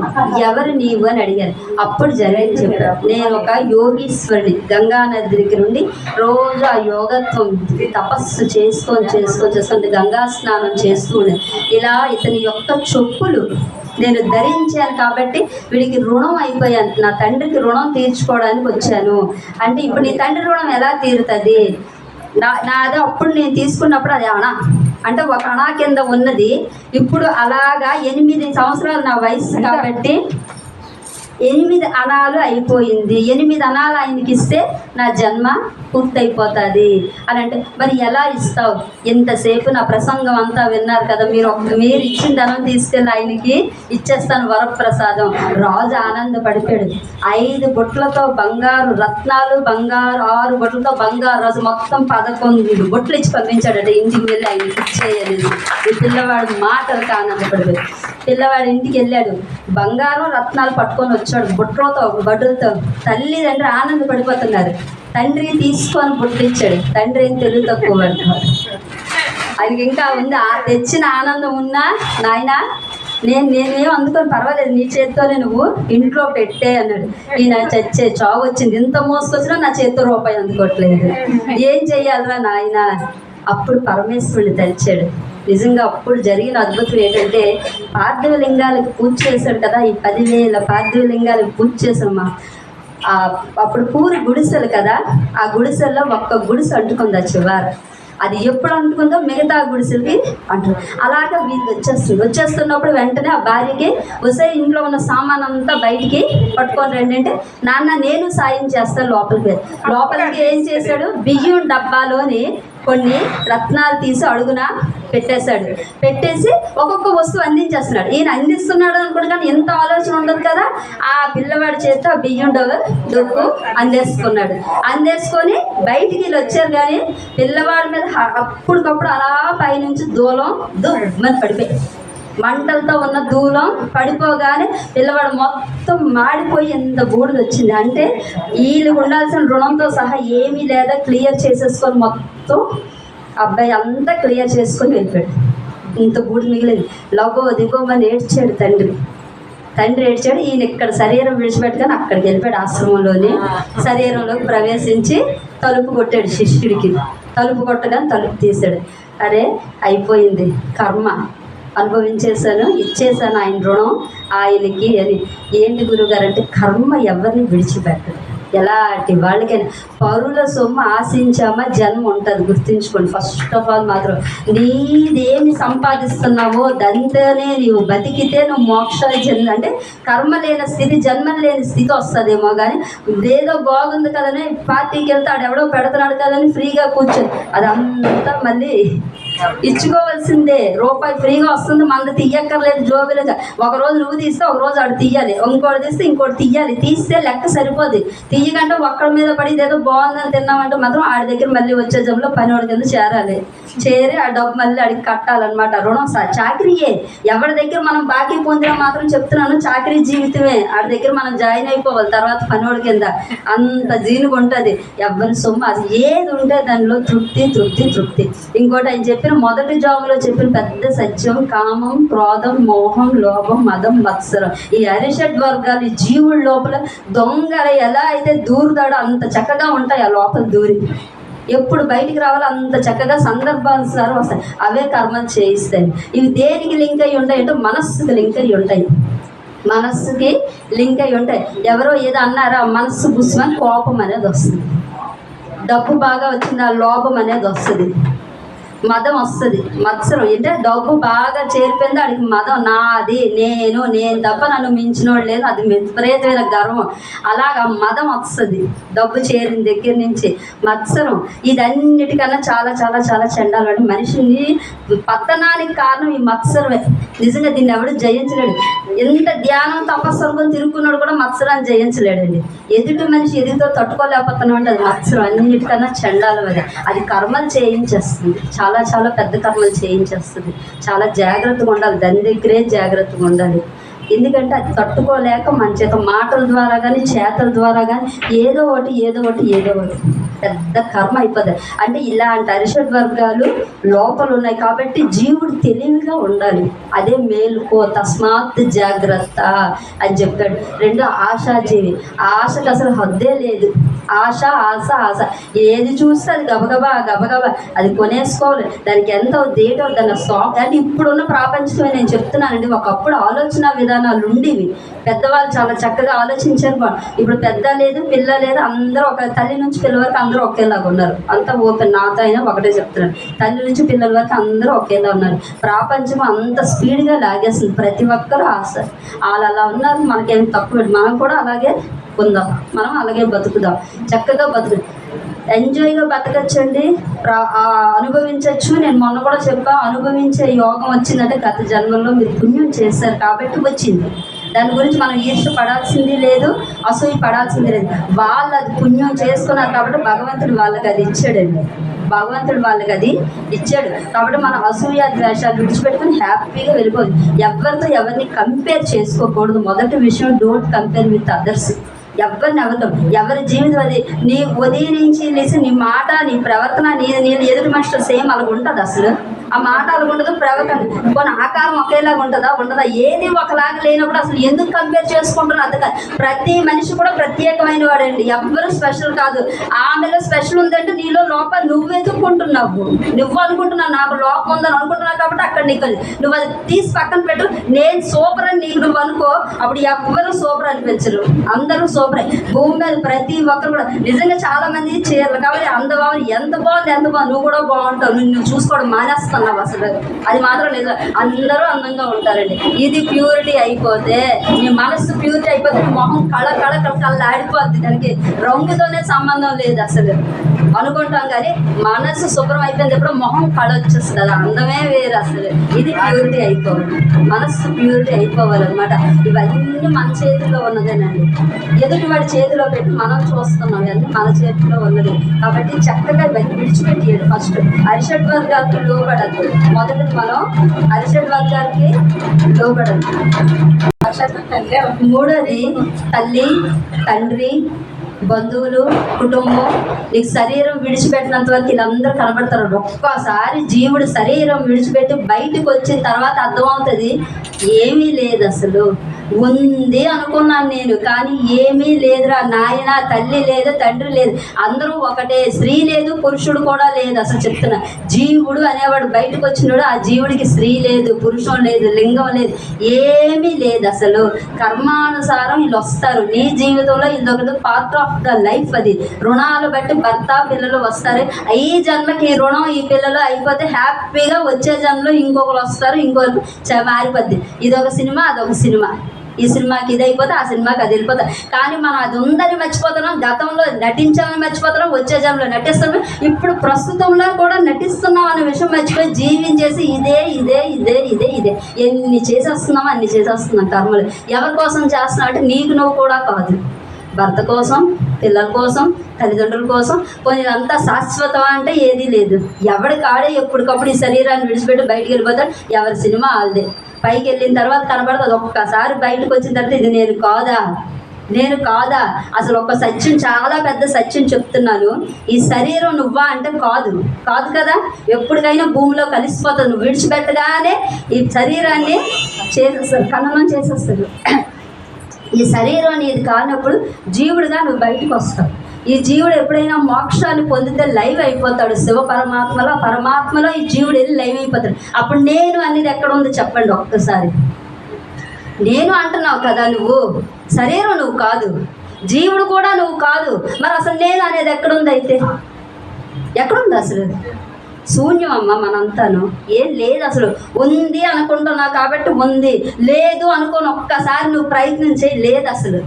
ఎవరు నీవు అని అడిగారు. అప్పుడు జరిగింది చెప్పారు, నేను ఒక యోగీశ్వరుని, గంగా నది దగ్గర నుండి రోజు ఆ యోగత్వం తపస్సు చేసుకొని గంగా స్నానం చేస్తూ ఇలా ఇతని యొక్క చెప్పులు నేను ధరించాను కాబట్టి వీడికి రుణం అయిపోయాను, నా తండ్రికి రుణం తీర్చుకోవడానికి వచ్చాను అంటే. ఇప్పుడు నీ తండ్రి రుణం ఎలా తీరుతుంది, నాది అప్పుడు నేను తీసుకున్నప్పుడు అది అణ అంటే ఒక అణా కింద ఉన్నది. ఇప్పుడు అలాగా 8 సంవత్సరాలు నా వయసు కాబట్టి 8 అణాలు అయిపోయింది. 8 అణాలు ఆయనకి ఇస్తే నా జన్మ పూర్తయిపోతుంది అని అంటే, మరి ఎలా ఇస్తావు? ఇంతసేపు నా ప్రసంగం అంతా విన్నారు కదా, మీరు ఇచ్చిన ధనం తీసుకెళ్ళి ఆయనకి ఇచ్చేస్తాను వరప్రసాదం. రాజు ఆనందపడిపోయాడు. 5 బుట్లతో బంగారు రత్నాలు, బంగారు 6 బుట్లతో బంగారు, రాజు మొత్తం 11 బుట్లు ఇచ్చి పంపించాడట ఇంటికి వెళ్ళి ఆయనకి ఇచ్చేయాలి. ఈ పిల్లవాడు మాటలకు ఆనందపడిపోయాడు. పిల్లవాడు ఇంటికి వెళ్ళాడు, బంగారం రత్నాలు పట్టుకొని వచ్చాడు బుట్లతో బడులతో. తల్లిదండ్రులు ఆనందపడిపోతున్నారు. తండ్రి తీసుకొని బుట్లు ఇచ్చాడు. తండ్రి ఏం తెలుగు తక్కువ ఆయనకి ఇంకా ఉంది. తెచ్చిన ఆనందం ఉన్నా, నాయన నేనేం అందుకొని పర్వాలేదు, నీ చేతితోనే నువ్వు ఇంట్లో పెట్టే అన్నాడు. ఈయన చచ్చే చావు వచ్చింది, ఇంత మోసుకొచ్చినా నా చేతితో రూపాయి అందుకోవట్లేదు, ఏం చెయ్యాలరా నాయన. అప్పుడు పరమేశ్వరుని తలిచాడు. నిజంగా అప్పుడు జరిగిన అద్భుతం ఏంటంటే, పార్థివ లింగాలకు పూజ చేశాడు కదా, ఈ 10,000 పార్థివ లింగాలకు పూజ చేసామా. అప్పుడు పూరి గుడిసెలు కదా, ఆ గుడిసెల్లో ఒక్క గుడిసె అంటుకుంది. ఆ చివరి అది ఎప్పుడు అంటుకుందో మిగతా గుడిసెలకి అంటుంది. అలాగే వీళ్ళు వచ్చేస్తున్నప్పుడు వెంటనే ఆ భార్యకి వసే ఇంట్లో ఉన్న సామాన్ అంతా బయటికి పట్టుకొని రండి అంటే, నాన్న నేను సాయం చేస్తాను లోపలికి ఏం చేశాడు, బియ్యం డబ్బాలోని కొన్ని రత్నాలు తీసి అడుగున పెట్టేశాడు. పెట్టేసి ఒక్కొక్క వస్తువు అందించేస్తున్నాడు. ఈయన అందిస్తున్నాడు అనుకోండి, కానీ ఎంత ఆలోచన ఉండదు కదా. ఆ పిల్లవాడి చేత ఆ బియ్యం దొక్కు అందేసుకున్నాడు. అందేసుకొని బయటికి వీళ్ళు వచ్చారు, కానీ పిల్లవాడి మీద అప్పటికప్పుడు అలా పైనుంచి దూలం దుమ్మని పడిపోయి, మంటలతో ఉన్న దూలం పడిపోగానే పిల్లవాడు మొత్తం మాడిపోయి ఎంత బూడిద వచ్చింది అంటే, వీళ్ళు ఉండాల్సిన రుణంతో సహా ఏమీ లేదా క్లియర్ చేసేసుకొని మొత్తం అబ్బాయి అంతా క్లియర్ చేసుకొని వెళ్ళిపోయాడు. ఇంత బూడిద మిగిలింది. లగో దిగోమని ఏడ్చాడు తండ్రి ఏడ్చాడు. ఈయన ఇక్కడ శరీరం విడిచిపెట్టుకొని అక్కడికి వెళ్ళిపోయాడు. ఆశ్రమంలోనే శరీరంలోకి ప్రవేశించి తలుపు కొట్టాడు శిష్యుడికి. తలుపు కొట్టగానే తలుపు తీశాడు. అరే అయిపోయింది, కర్మ అనుభవించేశాను, ఇచ్చేసాను ఆయన రుణం ఆయనకి అని. ఏంటి గురుగారు అంటే, కర్మ ఎవరిని విడిచిపెట్టదు. ఎలాంటి వాళ్ళకైనా పరుల సొమ్ము ఆశించామా జన్మ ఉంటుంది, గుర్తుంచుకోండి. ఫస్ట్ ఆఫ్ ఆల్ మాత్రం నీదేమి సంపాదిస్తున్నావో దాంతోనే నీవు బతికితే నువ్వు మోక్షాలు జన్మ అంటే కర్మ లేని స్థితి, జన్మ లేని స్థితి వస్తుందేమో. కానీ ఏదో బాగుంది కదని పార్టీకి వెళ్తాడు, ఎవడో పెడుతున్నాడు కదని ఫ్రీగా కూర్చొని అదంతా మళ్ళీ ఇచ్చుకోవాల్సిందే. రూపాయి ఫ్రీగా వస్తుంది, మంది తీయక్కర్లేదు జోబిలో. ఒకరోజు నువ్వు తీస్తే ఒకరోజు ఆడు తీయాలి, ఇంకోటి తీస్తే ఇంకోటి తీయాలి. తీస్తే లెక్క సరిపోదు. తీయకంటే ఒక్కడి మీద పడి ఏదో బాగుందని తిన్నామంటే మాత్రం ఆడి దగ్గర మళ్ళీ వచ్చే జంలో పనివాడి కింద చేరాలి. చేరి ఆ డబ్బు మళ్ళీ అడిగి కట్టాలన్నమాట. రుణం చాకరీయే. ఎవరి దగ్గర మనం బాకీ పొందినా మాత్రం చెప్తున్నాను, చాకరీ జీవితమే. ఆడి దగ్గర మనం జాయిన్ అయిపోవాలి, తర్వాత పనివాడి కింద. అంత జీనుగు ఉంటుంది ఎవరి సొమ్ము. అది ఏది ఉంటే దానిలో తృప్తి తృప్తి తృప్తి. ఇంకోటి ఆయన చెప్పిన మొదటి జాబులో చెప్పిన పెద్ద సత్యం, కామం, క్రోధం, మోహం, లోభం, మదం, మత్సరం. ఈ అరిషడ్ వర్గాలు ఈ జీవుల లోపల దొంగలు ఎలా అయితే దూరుతాడో అంత చక్కగా ఉంటాయి ఆ లోపల దూరి. ఎప్పుడు బయటికి రావాలో అంత చక్కగా సందర్భానుసారం వస్తాయి. అవే కర్మలు చేయిస్తాయి. ఇవి దేనికి లింక్ అయ్యి ఉంటాయి అంటే మనస్సుకి లింక్ అయ్యి ఉంటాయి. మనస్సుకి లింక్ అయ్యి ఉంటాయి. ఎవరో ఏదో అన్నారా, మనస్సు బుస్మని కోపం అనేది వస్తుంది. డబ్బు బాగా వచ్చింది, ఆ లోభం అనేది వస్తుంది. మదం వస్తుంది, మత్సరం అంటే డబ్బు బాగా చేరిపోయింది అడిగి మదం, నాది, నేను తప్ప నన్ను మించినోడు లేదు, అది విపరీతమైన గర్వం. అలాగా మదం వస్తుంది డబ్బు చేరిన దగ్గర నుంచి. మత్సరం ఇదన్నిటికన్నా చాలా చాలా చాలా చండాలు. అంటే మనిషిని పతనానికి కారణం ఈ మత్సరమే. నిజంగా దీన్ని ఎవడు జయించలేడు. ఎంత ధ్యానం తపస్సు అనుకుని తిరుగుకున్నాడు కూడా మత్సరాన్ని జయించలేడండి. ఎదుటి మనిషి ఎదుగుతో తట్టుకోలేకపోతున్నాం అంటే అది మత్సరం. అన్నిటికన్నా చండాలం అది కర్మలు చేయించేస్తుంది. చాలా చాలా పెద్ద కర్మలు చేయించేస్తుంది. చాలా జాగ్రత్తగా ఉండాలి, దాని దగ్గరే జాగ్రత్తగా ఉండాలి. ఎందుకంటే అది తట్టుకోలేక మన చేత మాటల ద్వారా కానీ చేతల ద్వారా కానీ ఏదో ఒకటి పెద్ద కర్మ అయిపోతుంది. అంటే ఇలాంటి అరిషడ్ వర్గాలు లోపల ఉన్నాయి కాబట్టి జీవుడు తెలివిగా ఉండాలి. అదే మేలుకో, తస్మాత్ జాగ్రత్త అని చెప్పాడు. 2 ఆశాజీవి. ఆశకు అసలు హద్దే లేదు. ఆశ ఏది చూస్తే అది గబగబా అది కొనేసుకోవాలి. దానికి ఎంత దేటో దాని స్టాక్. అంటే ఇప్పుడున్న ప్రపంచమే నేను చెప్తున్నానండి. ఒకప్పుడు ఆలోచన విధానాలు ఉండేవి. పెద్దవాళ్ళు చాలా చక్కగా ఆలోచించారు. ఇప్పుడు పెద్ద లేదు, పిల్ల లేదు, అందరూ ఒక తల్లి నుంచి పిల్ల వరకు అందరూ ఒకేలాగా ఉన్నారు. అంతా ఓపెన్. నాతో అయినా ఒకటే చెప్తున్నాను, తల్లి నుంచి పిల్లల వరకు అందరూ ఒకేలా ఉన్నారు. ప్రపంచం అంత స్పీడ్గా లాగేస్తుంది. ప్రతి ఒక్కరూ ఆశ. వాళ్ళు అలా ఉన్నారు, మనకేం తక్కువ. మనం కూడా అలాగే ఉందాం, మనం అలాగే బతుకుదాం, చక్కగా బతుకు, ఎంజాయ్గా బతకచ్చండి, అనుభవించవచ్చు. నేను మొన్న కూడా చెప్పా, అనుభవించే యోగం వచ్చిందంటే గత జన్మల్లో మీరు పుణ్యం చేశారు కాబట్టి వచ్చింది. దాని గురించి మనం ఈర్ష్య పడాల్సింది లేదు, అసూయ పడాల్సింది లేదు. వాళ్ళు అది పుణ్యం చేసుకున్నారు కాబట్టి భగవంతుడు వాళ్ళకి అది ఇచ్చాడండి. భగవంతుడు వాళ్ళకి అది ఇచ్చాడు కాబట్టి మనం అసూయ ద్వేషాలు విడిచిపెట్టుకుని హ్యాపీగా వెళ్ళిపోదు. ఎవరితో ఎవరిని కంపేర్ చేసుకోకూడదు. మొదటి విషయం, డోంట్ కంపేర్ విత్ అదర్స్. ఎవరిని అవ్వదు. ఎవరి జీవితం అది. నీ ఉదయం నుంచి లేచి నీ మాట, నీ ప్రవర్తన, నేను ఎదుటి మనుషులు సేమ్ అలాగ ఉంటుంది. అసలు ఆ మాట అలాగ ఉండదు, ప్రవర్తన కొన్ని ఆకారం ఒకేలాగా ఉండదా? ఏది ఒకలాగా లేనప్పుడు అసలు ఎందుకు కంపేర్ చేసుకుంటున్నారు? అది కాదు. ప్రతి మనిషి కూడా ప్రత్యేకమైన వాడండి. ఎవ్వరూ స్పెషల్ కాదు. ఆమెలో స్పెషల్ ఉందంటే నీలో లోపల నువ్వు వెతుక్కుంటున్నావు. నువ్వు అనుకుంటున్నావు నాకు లోపం ఉందని అనుకుంటున్నావు కాబట్టి అక్కడ నీకు నువ్వు అది తీసి పక్కన పెట్టు. నేను సూపర్ అని నీకు నువ్వు అనుకో, అప్పుడు ఎవ్వరూ సూపర్ అనిపించరు. అందరూ సూపరే. భూమి మీద ప్రతి ఒక్కరు కూడా నిజంగా చాలా మంది చేయరు కాబట్టి అందబాబు ఎంత బాగుంది నువ్వు కూడా బాగుంటావు. నువ్వు చూసుకోవడం మానేస్తావు అసలు. అది మాత్రం లేదు. అందరూ అందంగా ఉంటారండి. ఇది ప్యూరిటీ అయిపోతే, నీ మనస్సు ప్యూరిటీ అయిపోతే మొహం కళ్ళ ఆడిపోద్ది. దానికి రంగుతోనే సంబంధం లేదు అసలు. అనుకుంటాం కానీ మనస్సు శుభ్రం అయిపోయింది ఎప్పుడు మొహం కళ వచ్చేస్తుంది. అది అందమే వేరు అసలు. ఇది ప్యూరిటీ అయిపోవాలి. మనస్సు ప్యూరిటీ అయిపోవాలన్నమాట. ఇవన్నీ మన చేతిలో ఉన్నదేనండి. ఎదుటి వాడి చేతిలో పెట్టి మనం చూస్తున్నాం. ఇవన్నీ మన చేతిలో ఉన్నది కాబట్టి చక్కగా ఇవన్నీ విడిచిపెట్టేయండి. ఫస్ట్ అరిషడ్ వర్గాలకు లోబడద్దు. మొదట మనం అరిషడ్ వర్గాలకి లోబడద్దు. మూడోది తల్లి, తండ్రి, బంధువులు, కుటుంబం. నీకు శరీరం విడిచిపెట్టినంత వరకు వీళ్ళందరూ కనబడతారు. ఒక్కసారి జీవుడు శరీరం విడిచిపెట్టి బయటకు వచ్చిన తర్వాత అర్థమవుతుంది ఏమీ లేదు అసలు. ఉంది అనుకున్నాను నేను, కానీ ఏమీ లేదురా నాయన. తల్లి లేదు, తండ్రి లేదు, అందరూ ఒకటే. స్త్రీ లేదు, పురుషుడు కూడా లేదు. అసలు చెప్తున్నా, జీవుడు అనేవాడు బయటకు వచ్చినాడు. ఆ జీవుడికి స్త్రీ లేదు, పురుషం లేదు, లింగం లేదు, ఏమీ లేదు అసలు. కర్మానుసారం వీళ్ళు వస్తారు నీ జీవితంలో. ఇది పార్ట్ ఆఫ్ ద లైఫ్. అది రుణాలు బట్టి భర్త పిల్లలు వస్తారు. ఈ జన్మకి ఈ రుణం ఈ పిల్లలు అయిపోతే హ్యాపీగా వచ్చే జన్మలో ఇంకొకరు వస్తారు, ఇంకొకరు మారిపోద్ది. ఇదొక సినిమా, అదొక సినిమా. ఈ సినిమాకి ఇది అయిపోతే ఆ సినిమాకి అది వెళ్ళిపోతాం. కానీ మనం అది ఉందని మర్చిపోతున్నాం. గతంలో నటించామని మర్చిపోతున్నాం. వచ్చే జన్మలో నటిస్తున్నాం. ఇప్పుడు ప్రస్తుతంలో కూడా నటిస్తున్నాం అనే విషయం మర్చిపోయి జీవించేసి ఇదే ఇదే ఇదే ఇదే ఇదే ఎన్ని చేసేస్తున్నామో అన్ని చేసేస్తున్నాం కర్మలు. ఎవరి కోసం చేస్తున్నాం అంటే నీకు నువ్వు కూడా కాదు. భర్త కోసం, పిల్లల కోసం, తల్లిదండ్రుల కోసం. కొన్ని అంతా శాశ్వతం అంటే ఏదీ లేదు. ఎవడి కాడే ఎప్పటికప్పుడు ఈ శరీరాన్ని విడిచిపెట్టి బయటికి వెళ్ళిపోతాడు. ఎవరి సినిమా వాళ్ళదే. పైకి వెళ్ళిన తర్వాత కనబడుతుంది. ఒక్కసారి బయటకు వచ్చిన తర్వాత ఇది నేను కాదా అసలు. ఒక సత్యం, చాలా పెద్ద సత్యం చెప్తున్నాను. ఈ శరీరం నువ్వా అంటే కాదు కదా. ఎప్పటికైనా భూమిలో కలిసిపోతుంది. నువ్వు విడిచిపెట్టగానే ఈ శరీరాన్ని చేసేస్తారు, ఖననం చేసేస్తారు. ఈ శరీరం అనేది కానప్పుడు జీవుడిగా నువ్వు బయటకు వస్తావు. ఈ జీవుడు ఎప్పుడైనా మోక్షాన్ని పొందితే లైవ్ అయిపోతాడు శివ పరమాత్మలో ఈ జీవుడు వెళ్ళి లైవ్ అయిపోతాడు. అప్పుడు నేను అనేది ఎక్కడ ఉంది చెప్పండి ఒక్కసారి. నేను అంటున్నావు కదా, నువ్వు శరీరం నువ్వు కాదు, జీవుడు కూడా నువ్వు కాదు. మరి అసలు నేను అనేది ఎక్కడుంది? అయితే ఎక్కడుంది అసలు? శూన్యం అమ్మ మనంతాను. ఏం లేదు అసలు. ఉంది అనుకుంటున్నావు కాబట్టి ఉంది, లేదు అనుకోని ఒక్కసారి నువ్వు ప్రయత్నం చేయి. లేదు అసలు,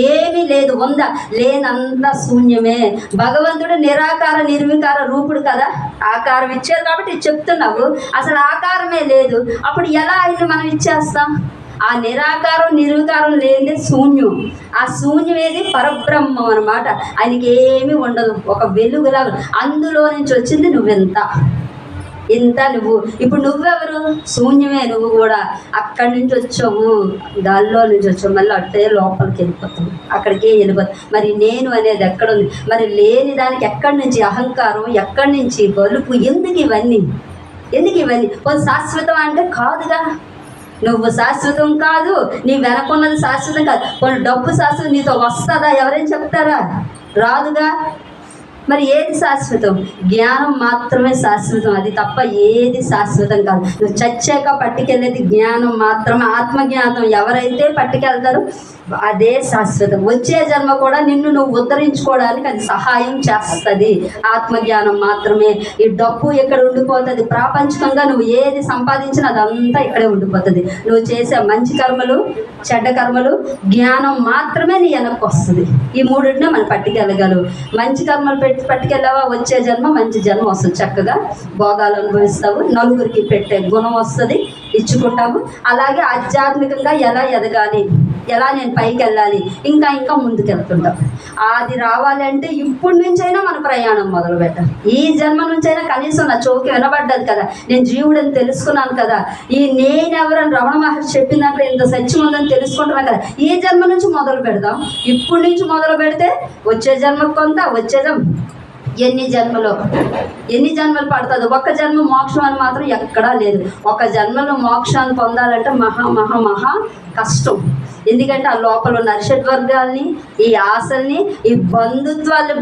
ఏమీ లేదు. ఉందా? లేనంతా శూన్యమే. భగవంతుడు నిరాకార నిర్వికార రూపుడు కదా. ఆకారం ఇచ్చారు కాబట్టి చెప్తున్నావు. అసలు ఆకారమే లేదు. అప్పుడు ఎలా ఆయన మనం ఇచ్చేస్తాం? ఆ నిరాకారం నిర్వికారం లేనిదే శూన్యం. ఆ శూన్యం ఏది? పరబ్రహ్మం అన్నమాట. ఆయనకి ఏమీ ఉండదు. ఒక వెలుగులాగా అందులో నుంచి వచ్చింది ఇంత నువ్వు. ఇప్పుడు నువ్వెవరు? శూన్యమే. నువ్వు కూడా అక్కడి నుంచి వచ్చావు, గాల్లో నుంచి వచ్చావు, మళ్ళీ అట్టే లోపలికి వెళ్ళిపోతావు, అక్కడికే వెళ్ళిపోతావు. మరి నేను అనేది ఎక్కడుంది? మరి లేని దానికి ఎక్కడి నుంచి అహంకారం, ఎక్కడి నుంచి బలుపు? ఎందుకు ఇవన్నీ? కొంచెం శాశ్వతం అంటే కాదుగా. నువ్వు శాశ్వతం కాదు, నీ వెనకున్నది శాశ్వతం కాదు. కొన్ని డబ్బు శాశ్వతం నీతో వస్తుందా? ఎవరైనా చెప్తారా? రాదుగా. మరి ఏది శాశ్వతం? జ్ఞానం మాత్రమే శాశ్వతం, అది తప్ప ఏది శాశ్వతం కాదు. నువ్వు చచ్చాక పట్టుకెళ్ళేది జ్ఞానం మాత్రమే. ఆత్మజ్ఞానం ఎవరైతే పట్టుకెళ్తారో అదే శాశ్వతం. వచ్చే జన్మ కూడా నిన్ను నువ్వు ఉద్ధరించుకోవడానికి అది సహాయం చేస్తుంది. ఆత్మజ్ఞానం మాత్రమే. ఈ డబ్బు ఇక్కడ ఉండిపోతుంది. ప్రాపంచికంగా నువ్వు ఏది సంపాదించినా అదంతా ఇక్కడే ఉండిపోతుంది. నువ్వు చేసే మంచి కర్మలు, చెడ్డ కర్మలు, జ్ఞానం మాత్రమే నీ వెనక్కి వస్తుంది. ఈ మూడింటినే మనం పట్టుకెళ్ళగలవు. మంచి కర్మలు పట్టుకెళ్ళావా, వచ్చే జన్మ మంచి జన్మ వస్తుంది. చక్కగా భోగాలు అనుభవిస్తావు, నలుగురికి పెట్టే గుణం వస్తుంది, ఇచ్చుకుంటాము. అలాగే ఆధ్యాత్మికంగా ఎలా ఎదగాలి, ఎలా నేను పైకి వెళ్ళాలి, ఇంకా ఇంకా ముందుకు వెళ్తుంటాం. అది రావాలంటే ఇప్పటి నుంచైనా మన ప్రయాణం మొదలు పెట్టాలి. ఈ జన్మ నుంచైనా కనీసం నా చౌకి వినబడ్డది కదా, నేను జీవుడని తెలుసుకున్నాను కదా, ఈ నేనెవరని రమణ మహర్షి చెప్పిన దాంట్లో ఇంత సత్యం ఉందని తెలుసుకుంటున్నాను కదా, ఈ జన్మ నుంచి మొదలు పెడదాం. ఇప్పటి నుంచి మొదలు పెడితే వచ్చే జన్మకు కొంత, వచ్చే జన్మ ఎన్ని జన్మలు పడుతుంది. ఒక్క జన్మ మోక్షం అని మాత్రం ఎక్కడా లేదు. ఒక జన్మలో మోక్షాన్ని పొందాలంటే మహా కష్టం. ఎందుకంటే ఆ లోపల ఉన్న అరిషడ్వర్గాల్ని, ఈ ఆశల్ని, ఈ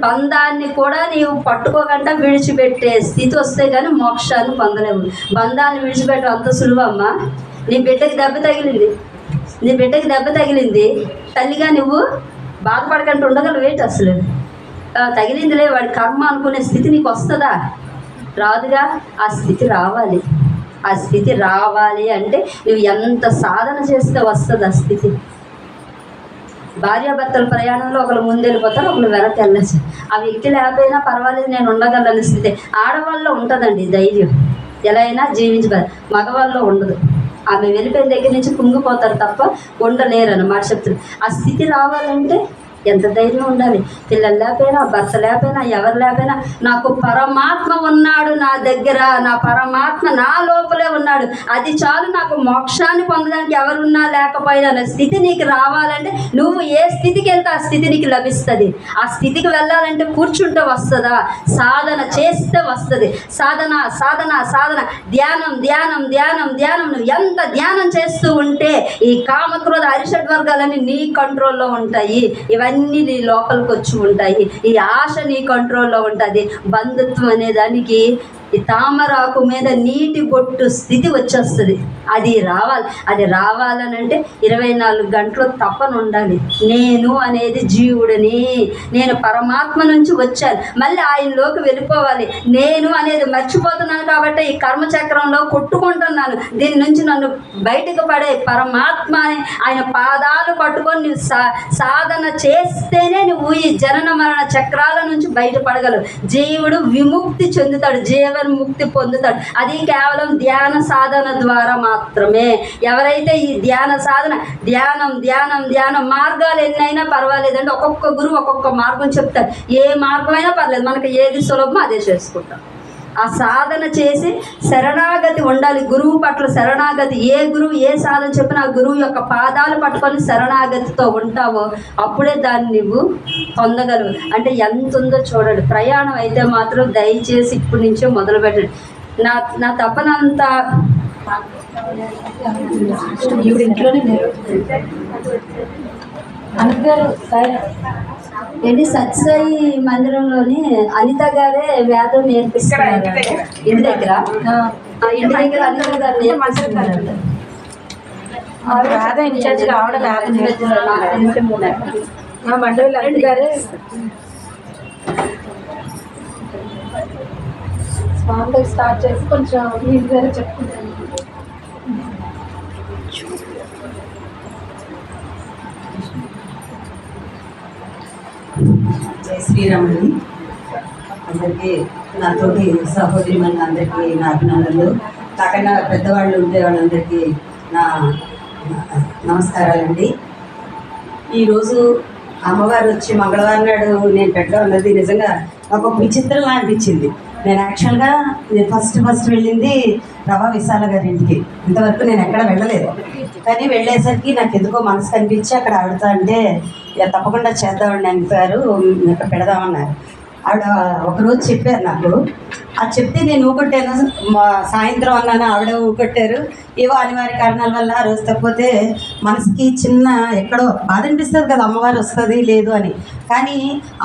బంధాన్ని కూడా నీవు పట్టుకోకుండా విడిచిపెట్టే స్థితి వస్తే కానీ మోక్షాన్ని పొందలేవు. బంధాన్ని విడిచిపెట్టడం అంత సులువమ్మా? నీ బిడ్డకి దెబ్బ తగిలింది, తల్లిగా నువ్వు బాధపడకుండా ఉండగలవు ఏంటి? అసలు తగిలిందిలే వాడి కర్మ అనుకునే స్థితి నీకు వస్తుందా? రాదుగా. ఆ స్థితి రావాలి అంటే నువ్వు ఎంత సాధన చేస్తే వస్తుంది ఆ స్థితి. భార్యాభర్తల ప్రయాణంలో ఒకరు ముందు వెళ్ళిపోతారు, ఒకరు వెనక్కి వెళ్ళచ్చు. ఆ వ్యక్తి లేకపోయినా పర్వాలేదు, నేను ఉండగలను స్థితి ఆడవాళ్ళలో ఉంటుందండి. ధైర్యం ఎలా అయినా జీవించగలరు, మగవాళ్ళలో ఉండదు. ఆమె వెళ్ళిపోయిన దగ్గర నుంచి కుంగిపోతారు తప్ప ఉండలేరు అన్నమాట చెప్తారు. ఆ స్థితి రావాలంటే ఎంత ధైర్యం ఉండాలి. పిల్లలు లేకపోయినా, భర్త లేకపోయినా, ఎవరు లేకపోయినా నాకు పరమాత్మ ఉన్నాడు నా దగ్గర, నా పరమాత్మ నా లోపలే ఉన్నాడు, అది చాలు నాకు మోక్షాన్ని పొందడానికి ఎవరున్నా లేకపోయినా అనే స్థితి నీకు రావాలంటే నువ్వు ఏ స్థితికి వెళ్తే ఆ స్థితి నీకు లభిస్తుంది. ఆ స్థితికి వెళ్ళాలంటే కూర్చుంటే వస్తుందా? సాధన చేస్తే వస్తుంది. సాధన ధ్యానం నువ్వు ఎంత ధ్యానం చేస్తూ ఉంటే ఈ కామక్రోధ అరిషడ్వర్గాలన్నీ నీ కంట్రోల్లో ఉంటాయి. ఇవన్నీ నీ లోపలికి వచ్చి ఉంటాయి. ఈ ఆశ నీ కంట్రోల్లో ఉంటుంది. బంధుత్వం అనే దానికి ఈ తామరాకు మీద నీటి బొట్టు స్థితి వచ్చేస్తుంది. అది రావాలనంటే 24 గంటలు తప్పన ఉండాలి. నేను అనేది జీవుడిని, నేను పరమాత్మ నుంచి వచ్చాను, మళ్ళీ ఆయనలోకి వెళ్ళిపోవాలి. నేను అనేది మర్చిపోతున్నాను కాబట్టి ఈ కర్మచక్రంలో కొట్టుకుంటున్నాను. దీని నుంచి నన్ను బయటకు పడే పరమాత్మ ఆయన పాదాలు పట్టుకొని నువ్వు సాధన చేస్తేనే నువ్వు ఈ జనన మరణ చక్రాల నుంచి బయటపడగలవు. జీవుడు విముక్తి చెందుతాడు, జీవన్ముక్తి పొందుతాడు. అది కేవలం ధ్యాన సాధన ద్వారా మాత్రమే. ఎవరైతే ఈ ధ్యాన సాధన ధ్యానం మార్గాలు ఎన్నైనా పర్వాలేదండి. ఒక్కొక్క గురువు ఒక్కొక్క మార్గం చెప్తారు. ఏ మార్గమైనా పర్లేదు, మనకి ఏది సులభమో అదే చేసుకుంటాం. ఆ సాధన చేసి శరణాగతి ఉండాలి. గురువు పట్ల శరణాగతి. ఏ గురువు ఏ సాధన చెప్పినా ఆ గురువు యొక్క పాదాలు పట్టుకొని శరణాగతితో ఉంటావో అప్పుడే దాన్ని నువ్వు పొందగలవు. అంటే ఎంత ఉందో చూడండి. ప్రయాణం అయితే మాత్రం దయచేసి ఇప్పటి నుంచే మొదలు పెట్టండి. నా తపనంతా ఏంటి సత్సాయి మందిరంలోని అనిత గారే వేదం నేర్పిస్తున్నారు. ఇంటి దగ్గర అనిత గారు నేర్పిస్తున్నారు. వేదం ఇన్ఛార్జ్ కావడం మండలి అనిత గారే స్టార్ట్ చేసి కొంచెం నీట్ గారే చెప్పుకుంటాను. జై శ్రీరాముడి. అందరికీ నాతోటి సహోదరి మన అందరికీ నా అభినందనలు. కాకుండా పెద్దవాళ్ళు ఉండే వాళ్ళందరికీ నా నమస్కారాలండి. ఈరోజు అమ్మవారు వచ్చి మంగళవారం నాడు నేను పెట్టడం అన్నది నిజంగా ఒక విచిత్రంగా అనిపించింది. నేను యాక్చువల్గా ఫస్ట్ వెళ్ళింది ప్రభా విశాల గారి ఇంటికి. ఇంతవరకు నేను ఎక్కడ వెళ్ళలేదు. కానీ వెళ్ళేసరికి నాకు ఎందుకో మనసు కనిపించి అక్కడ ఆడుతా అంటే తప్పకుండా చేద్దామండి అనిత గారు ఇక్కడ పెడదామన్నారు. ఆవిడ ఒకరోజు చెప్పారు నాకు. అది చెప్తే నేను ఊకొట్టాను. సాయంత్రం అన్నాను, ఆవిడ ఊకొట్టారు. ఏవో అనివార్య కారణాల వల్ల ఆ రోజు తప్పితే మనసుకి చిన్న ఎక్కడో బాధ అనిపిస్తుంది కదా, అమ్మవారు వస్తుంది లేదు అని. కానీ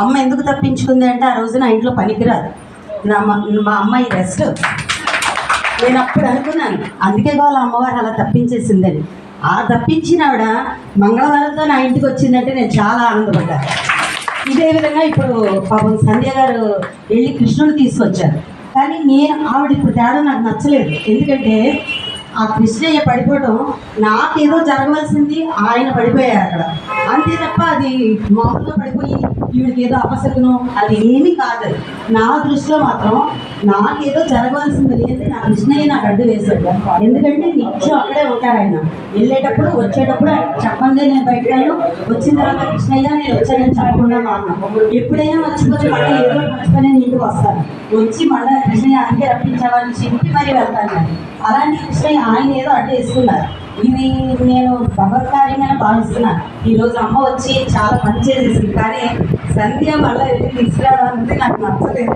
అమ్మ ఎందుకు తప్పించుకుంది అంటే ఆ రోజు నా ఇంట్లో పనికిరాదు, మా అమ్మాయి రెస్ట్. నేను అప్పుడు అనుకున్నాను అందుకే వాళ్ళ అమ్మవారు అలా తప్పించేసిందని. ఆ తప్పించిన ఆవిడ మంగళవారంతో నా ఇంటికి వచ్చిందంటే నేను చాలా ఆనందపడ్డాను. ఇదే విధంగా ఇప్పుడు పాపం సంధ్య గారు వెళ్ళి కృష్ణుడు తీసుకొచ్చారు. కానీ నేను ఆవిడ ఇప్పుడు తేడా నాకు నచ్చలేదు. ఎందుకంటే ఆ కృష్ణయ్య పడిపోవడం నాకేదో జరగవలసింది, ఆయన పడిపోయారు అక్కడ అంతే తప్ప అది మామూలుగా పడిపోయి ఈవిడికి ఏదో అపశకునం అది ఏమీ కాదు. నా దృష్టిలో మాత్రం నాకేదో జరగవలసింది లేదు, నా కృష్ణయ్య నాకు అడ్డు వేశాడు. ఎందుకంటే నిత్యం అక్కడే ఉంటారు ఆయన. వెళ్ళేటప్పుడు వచ్చేటప్పుడు చెప్పందే నేను బయటకు వెళ్ళను, వచ్చిన తర్వాత కృష్ణయ్య నేను వచ్చానని చెప్పకుండా మాట్లాడు. ఎప్పుడైనా మర్చిపోతే మళ్ళీ ఏదో మర్చిపోయి నేను ఇంటికి వస్తాను, వచ్చి మళ్ళీ కృష్ణయ్య అందుకే రప్పించావని చెప్పి మరీ వెళ్తాను నేను. అలాంటి కృష్ణయ్య ఆయన ఏదో అడ్డు వేసుకున్నారు. ఇది నేను భగవత్కార్యంగా భావిస్తున్నాను. ఈరోజు అమ్మ వచ్చి చాలా పని చేసేసింది, కానీ సంధ్య మళ్ళీ వెళ్ళి తీసుకురావడం అంటే నాకు నచ్చలేదు.